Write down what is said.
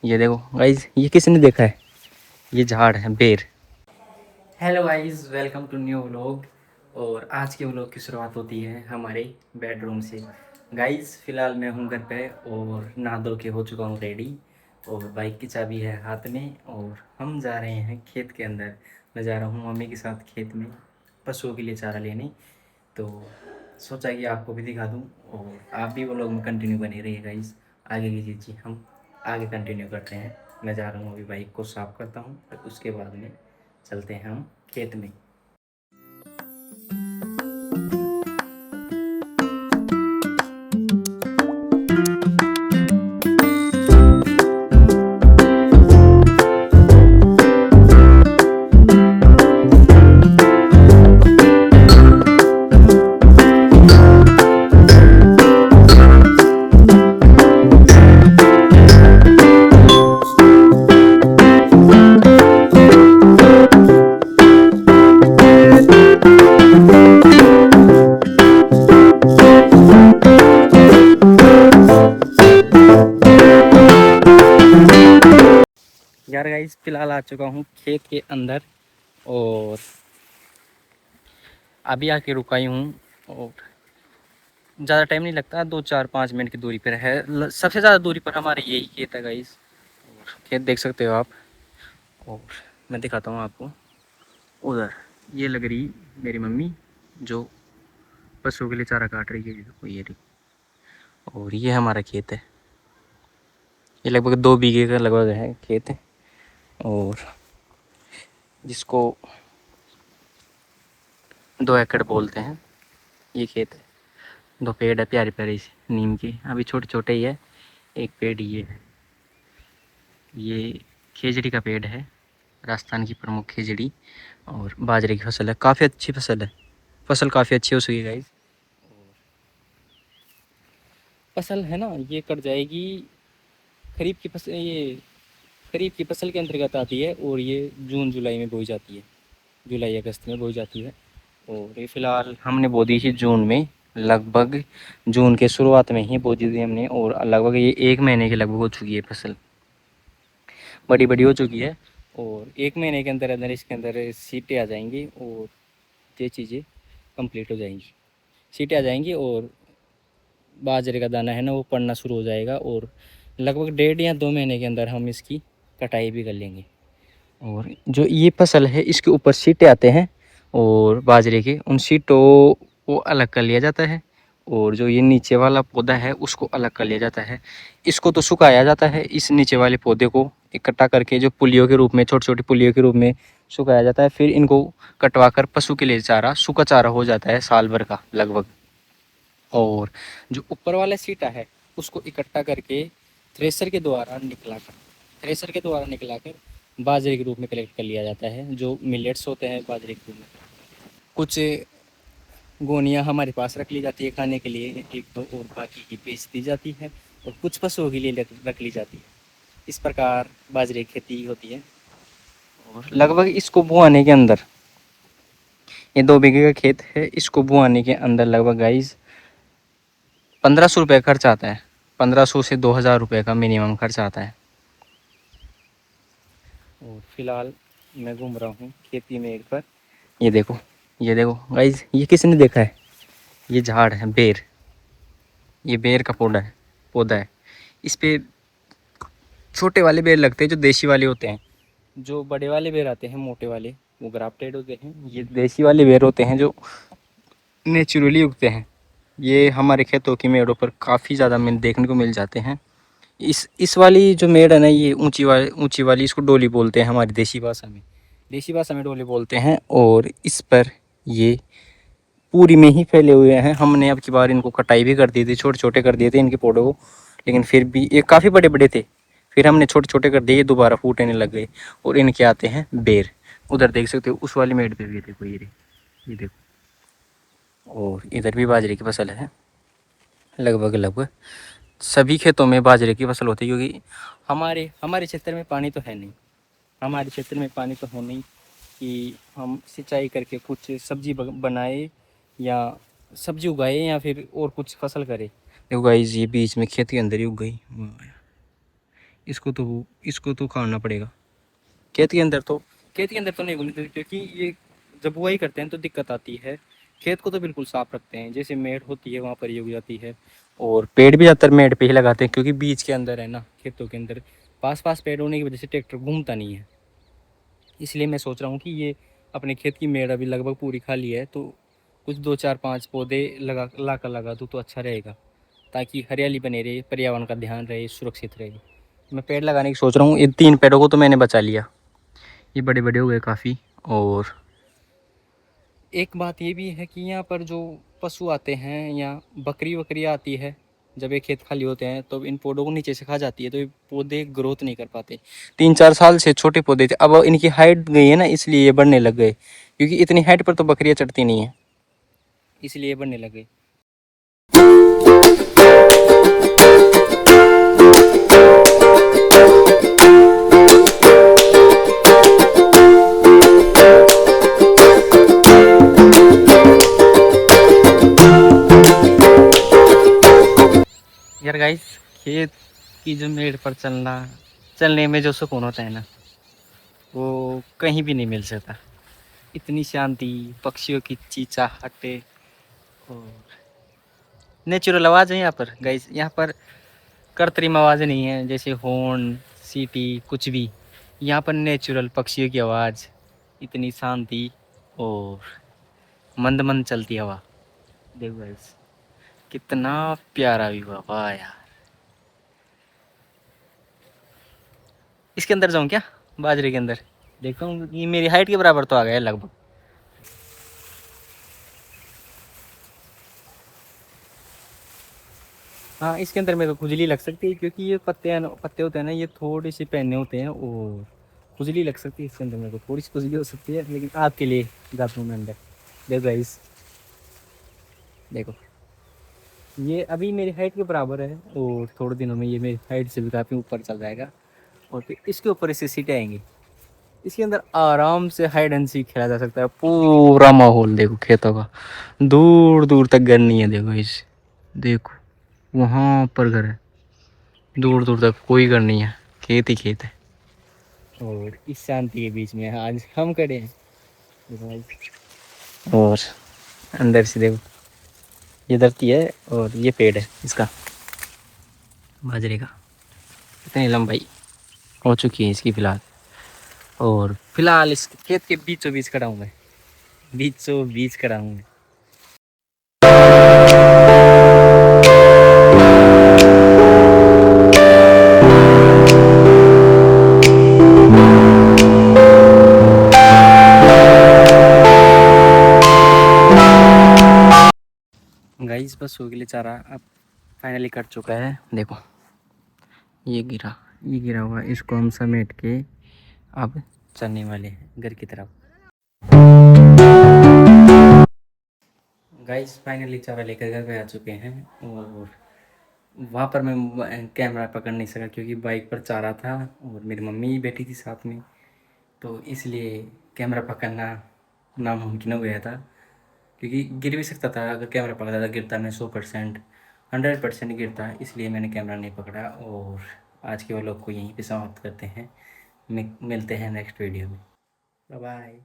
ये देखो गाइज, ये किसने देखा है? ये झाड़ है बेर। Hello guys, welcome to new vlog. और आज के व्लॉग की शुरुआत होती है हमारे बेडरूम से। गाइज फिलहाल मैं हूँ घर पे और नहा धो के हो चुका हूँ रेडी। और बाइक की चाबी है हाथ में और हम जा रहे हैं खेत के अंदर। मैं जा रहा हूँ मम्मी के साथ खेत में पशुओं के लिए चारा लेने। तो सोचा कि आपको भी दिखा दूँ और आप भी व्लॉग में कंटिन्यू बने रहिए गाइज। आगे की चीज़ हम आगे कंटिन्यू करते हैं। मैं जा रहा हूँ अभी बाइक को साफ़ करता हूँ और उसके बाद में चलते हैं हम खेत में। यार गाइस फिलहाल आ चुका हूँ खेत के अंदर और अभी आके रुका ही हूँ। और ज़्यादा टाइम नहीं लगता, 2-4-5 मिनट की दूरी पर है। सबसे ज़्यादा दूरी पर हमारे यही खेत है गाइस। और खेत देख सकते हो आप। और मैं दिखाता हूँ आपको उधर। ये लग रही मेरी मम्मी जो पशुओं के लिए चारा काट रही है। ये देखो ये रही। और ये हमारा खेत है। ये लगभग 2 बीघे का लगभग है खेत है। और जिसको 2 एकड़ बोलते हैं ये खेत है। 2 पेड़ है प्यारे प्यारे से नीम के, अभी छोटे छोटे ही है। एक पेड़ ये है, ये खेजड़ी का पेड़ है, राजस्थान की प्रमुख खेजड़ी। और बाजरे की फसल है, काफ़ी अच्छी फसल है। फसल काफ़ी अच्छी हो चुकी है गाइस। फसल है ना, ये कट जाएगी। खरीफ की फसल, ये खरीफ की फसल के अंतर्गत आती है और ये जून जुलाई में बोई जाती है। जुलाई अगस्त में बोई जाती है। और ये फ़िलहाल हमने बो दी थी जून में, लगभग जून के शुरुआत में ही बो दी थी हमने। और लगभग ये 1 महीने के लगभग हो चुकी है फसल, बड़ी बड़ी हो चुकी है। और 1 महीने के अंदर अंदर इसके अंदर सीटें आ जाएंगी और ये चीज़ें कंप्लीट हो जाएंगी। सीटें आ जाएंगी और बाजरे का दाना है ना वो पड़ना शुरू हो जाएगा। और लगभग 1.5 या 2 महीने के अंदर हम इसकी कटाई भी कर लेंगे। और जो ये फसल है इसके ऊपर सीटें आते हैं और बाजरे के उन सीटों को अलग कर लिया जाता है। और जो ये नीचे वाला पौधा है उसको अलग कर लिया जाता है। इसको तो सुखाया जाता है, इस नीचे वाले पौधे को इकट्ठा करके जो पुलियों के रूप में, छोटी छोटी पुलियों के रूप में सुखाया जाता है। फिर इनको कटवा कर पशु के लिए चारा, सूखा चारा हो जाता है साल भर का लगभग। और जो ऊपर वाला सीटा है उसको इकट्ठा करके थ्रेसर के द्वारा निकला कर बाजरे के रूप में कलेक्ट कर लिया जाता है। जो मिलेट्स होते हैं बाजरे के रूप में, कुछ गोनियाँ हमारे पास रख ली जाती है खाने के लिए, एक दो, और बाकी की बेच दी जाती है। और कुछ पशुओं के लिए रख ली जाती है। इस प्रकार बाजरे की खेती होती है। और लगभग इसको बुआने के अंदर, ये 2 बीघे का खेत है, इसको बुआने के अंदर लगभग गाइस 1500 रुपये खर्च आता है। 1500 से 2000 रुपये का मिनिमम खर्च आता है। और फिलहाल मैं घूम रहा हूँ खेती में एक बार। ये देखो, ये देखो गाइज, ये किसने देखा है? ये झाड़ है बेर। ये बेर का पौधा है। इस पे छोटे वाले बेर लगते हैं जो देसी वाले होते हैं। जो बड़े वाले बेर आते हैं मोटे वाले, वो ग्राफ्टेड होते हैं। ये देसी वाले बेर होते हैं जो नेचुरली उगते हैं। ये हमारे खेतों की मेड़ों पर काफ़ी ज़्यादा देखने को मिल जाते हैं। इस वाली जो मेड़ है ना, ये ऊंची वाली इसको डोली बोलते हैं हमारी देसी भाषा में डोली बोलते हैं। और इस पर ये पूरी में ही फैले हुए हैं। हमने अब की बार इनको कटाई भी कर दी थी, छोटे छोटे कर दिए थे इनके पौधों को, लेकिन फिर भी ये काफ़ी बड़े बड़े थे। फिर हमने छोटे छोटे कर दिए, दोबारा फूटने लग गए। और इनके आते हैं बेर। उधर देख सकते हो उस वाली मेड़ पे भी देखो, ये देखो। और इधर भी बाजरे की फसल है। लगभग लगभग सभी खेतों में बाजरे की फसल होती है, क्योंकि हमारे हमारे क्षेत्र में पानी तो है नहीं। हमारे क्षेत्र में पानी तो है नहीं कि हम सिंचाई करके कुछ सब्जी बनाए या सब्जी उगाए या फिर और कुछ फसल करे। देखो गाइस, ये बीच में खेत के अंदर ही उग गई। इसको तो खाना पड़ेगा। खेत के अंदर तो नहीं घूमने देते, क्योंकि ये जब बुआई करते हैं तो दिक्कत आती है। खेत को तो बिल्कुल साफ रखते हैं, जैसे मेड़ होती है वहाँ पर ये उग जाती है। और पेड़ भी ज़्यादातर मेड़ पे ही लगाते हैं, क्योंकि बीच के अंदर है ना, खेतों के अंदर पास पास पेड़ होने की वजह से ट्रैक्टर घूमता नहीं है। इसलिए मैं सोच रहा हूँ कि ये अपने खेत की मेड़ अभी लगभग पूरी खाली है, तो कुछ 2 4 5 पौधे लगा दूँ तो अच्छा रहेगा, ताकि हरियाली बने रहे, पर्यावरण का ध्यान रहे, सुरक्षित रहे। मैं पेड़ लगाने की सोच रहा हूँ। ये 3 पेड़ों को तो मैंने बचा लिया, ये बड़े बड़े हो गए काफ़ी। और एक बात ये भी है कि यहाँ पर जो पशु आते हैं या बकरी वकरी आती है, जब ये खेत खाली होते हैं तो इन पौधों को नीचे से खा जाती है, तो ये पौधे ग्रोथ नहीं कर पाते। 3 4 साल से छोटे पौधे थे, अब इनकी हाइट गई है ना, इसलिए ये बढ़ने लग गए, क्योंकि इतनी हाइट पर तो बकरियाँ चढ़ती नहीं है, इसलिए ये बढ़ने लग गए। यार गाइस, खेत की जो मेड़ पर चलने में जो सुकून होता है ना, वो कहीं भी नहीं मिल सकता। इतनी शांति, पक्षियों की चीचाहटें और नेचुरल आवाज़ है यहाँ पर गाइस। यहाँ पर कृत्रिम आवाज़ें नहीं है, जैसे हॉर्न, सीटी, कुछ भी। यहाँ पर नेचुरल पक्षियों की आवाज़, इतनी शांति और मंद मंद चलती हवा। देखो गाइस, कितना प्यारा व्यू है, वाह यार। इसके अंदर जाऊँ क्या, बाजरे के अंदर? देखता हूँ, ये मेरी हाइट के बराबर तो आ गया है लगभग। हाँ, इसके अंदर मेरे को खुजली लग सकती है, क्योंकि ये पत्ते होते हैं ना, ये थोड़े से पहने होते हैं, और खुजली लग सकती है। इसके अंदर मेरे को थोड़ी सी खुजली हो सकती है, लेकिन आपके लिए जाता हूँ मैं अंदर। देखो गाइस, देखो, ये अभी मेरी हाइट के बराबर है, और थोड़े दिनों में ये मेरी हाइट से भी काफ़ी ऊपर चल जाएगा, और फिर इसके ऊपर इससे सीटें आएंगी। इसके अंदर आराम से हाइड एंड सीक खेला जा सकता है। पूरा माहौल देखो खेतों का, दूर दूर तक घर नहीं है। देखो इस, देखो वहाँ पर घर है, दूर दूर तक कोई घर नहीं है, खेत ही खेत है। और इस शांति के बीच में आज हम खड़े हैं। और अंदर से देखो, ये धरती है और ये पेड़ है इसका, बाजरे का। इतनी लंबाई हो चुकी है इसकी फिलहाल। और फिलहाल इस खेत के बीचों बीच खड़ा हूँ मैं, बीचों बीच खड़ा हूँ मैं। गाइस, बस हो गया चारा, अब फाइनली कट चुका है। देखो, ये गिरा हुआ है, इसको हम समेट के अब चलने वाले हैं घर की तरफ। गाइस, फाइनली चारा लेकर घर पे आ चुके हैं, और वहाँ पर मैं कैमरा पकड़ नहीं सका, क्योंकि बाइक पर चारा था और मेरी मम्मी बैठी थी साथ में, तो इसलिए कैमरा पकड़ना नामुमकिन हो गया था। क्योंकि गिर भी सकता था, अगर कैमरा पकड़ा था गिरता मैं 100%, 100% गिरता, इसलिए मैंने कैमरा नहीं पकड़ा। और आज के व्लॉग को यहीं पे समाप्त करते हैं, मिलते हैं नेक्स्ट वीडियो में। Bye bye.